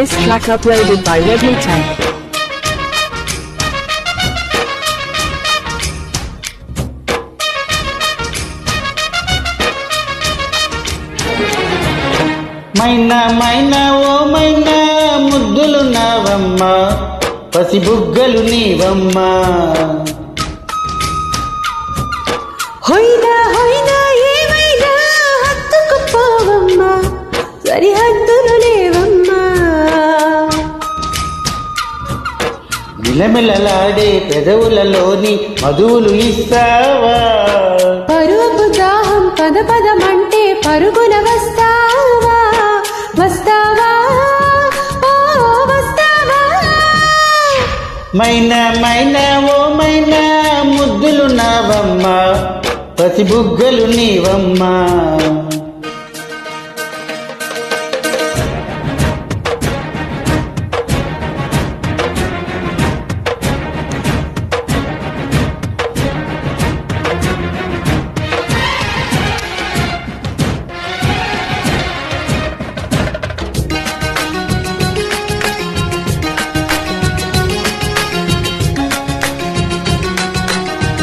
This track uploaded by Redmi Tech. మైనా మైనా ఓ మైనా ముద్దులు నావమ్మ పసి బుగ్గలు నీవమ్మ హొయినా హొయినా ఏమైనా హత్తుకు పోవమ్మ సరిహద్దులు లేవమ్మా మిలమిలలాడే పెదవులలోని మధువులు ఇస్తావా పరుపు దాహం పద పదమంటే పరుగున వస్తావా వస్తావా ఓ వస్తావా మైనా మైనా ఓ మైనా ముద్దులు నావమ్మ పసి బుగ్గలు నీవమ్మ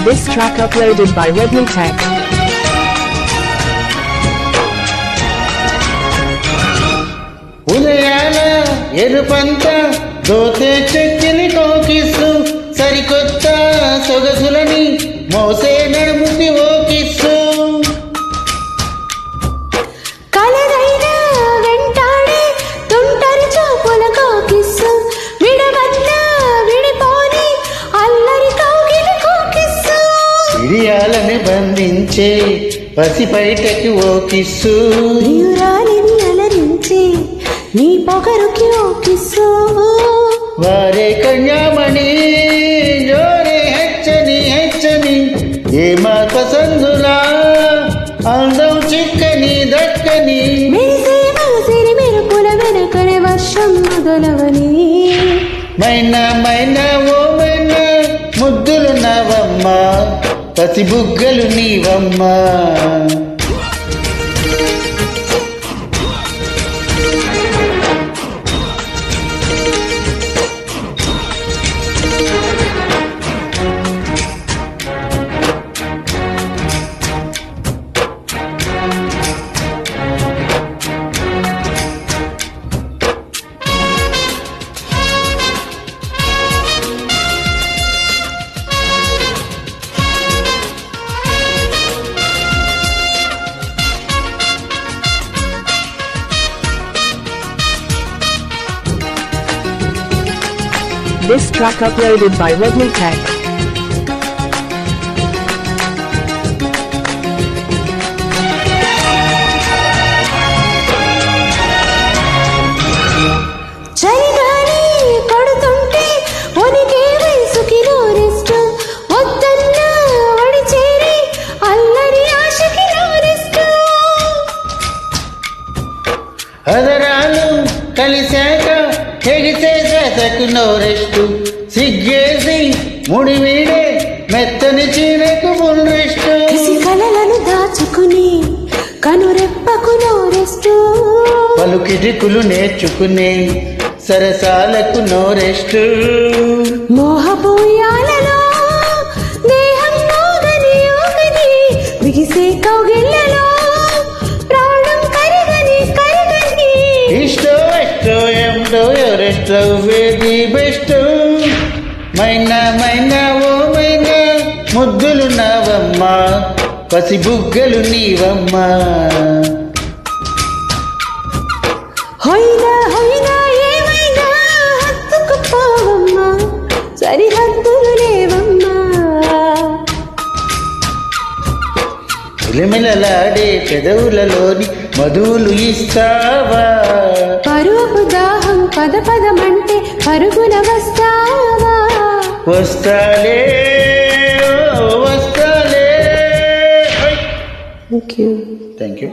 This track uploaded by Redmi Tech. ఉదయాల ఎరుపంత దోసే చెక్కిలి కోకిస్తూ సరికొత్త సొగసులని మోసే నడుముకి ఓ కిస్సు కలరైనా వెంటాడే తుంటరి చూపుల కోకిస్సు విడవన్నా విడిపోని అల్లరి కౌగిలి కోకిస్సు ఇడియాలని బంధించే పసిపైటకి ఓ కిస్సు ప్రియురాలిని అలరించి నీ పొగరుకి ఓ కిస్సు వారే కన్యామణి జోరే హెచ్చని హెచ్చని ఏమా పసందులా అందం చిక్కని దక్కని మెరిసే మగసిరి మెరుపుల వెనకనే వర్షం మొదలవని మైనా మైనా ఓ మైనా ముద్దులు నవమ్మ పసి బుగ్గలు నీవమ్మ This track uploaded by Redmi Tech. చలిగాలి పడుతుంటే ఒనికే వయసుకి నోరెస్టు వద్దన్న వడి చేరి అల్లరి ఆశకి నోరెస్టు అదరాలు కలిశాక ఎగితే శాతకు నోరెస్టు సిగ్గేసి ముడి వీడే మెత్తని చీరకు ముల్రెస్టు కసి కలలను దాచుకుని కనురెప్పకు నోరెస్టు పలుకిటికులు నేర్చుకునే సరసాలకు నోరెస్టు మోహపోయాలలో దేహం మోగని యోగని బిగిసే కౌగిళ్ళలో ప్రాణం కరగని కరగని ఇష్టో ఇష్టో ఎంతో ఎవరెస్టో వేది బెస్ట్ మైనా మైనా ఓ మైనా ముద్దులు నావమ్మ పసి బుగ్గలు నీవమ్మ హొయినా హొయినా ఏమైనా హత్తుకు పోవమ్మా సరిహద్దులు లేవమ్మా మిలమిలలాడే పెదవులలోని మధువులు ఇస్తావా పరుపు దాహం పద పదమంటే పరుగున వస్తావా వస్తాలే ఓ వస్తాలే థ్యాంక్ యూ థ్యాంక్ యూ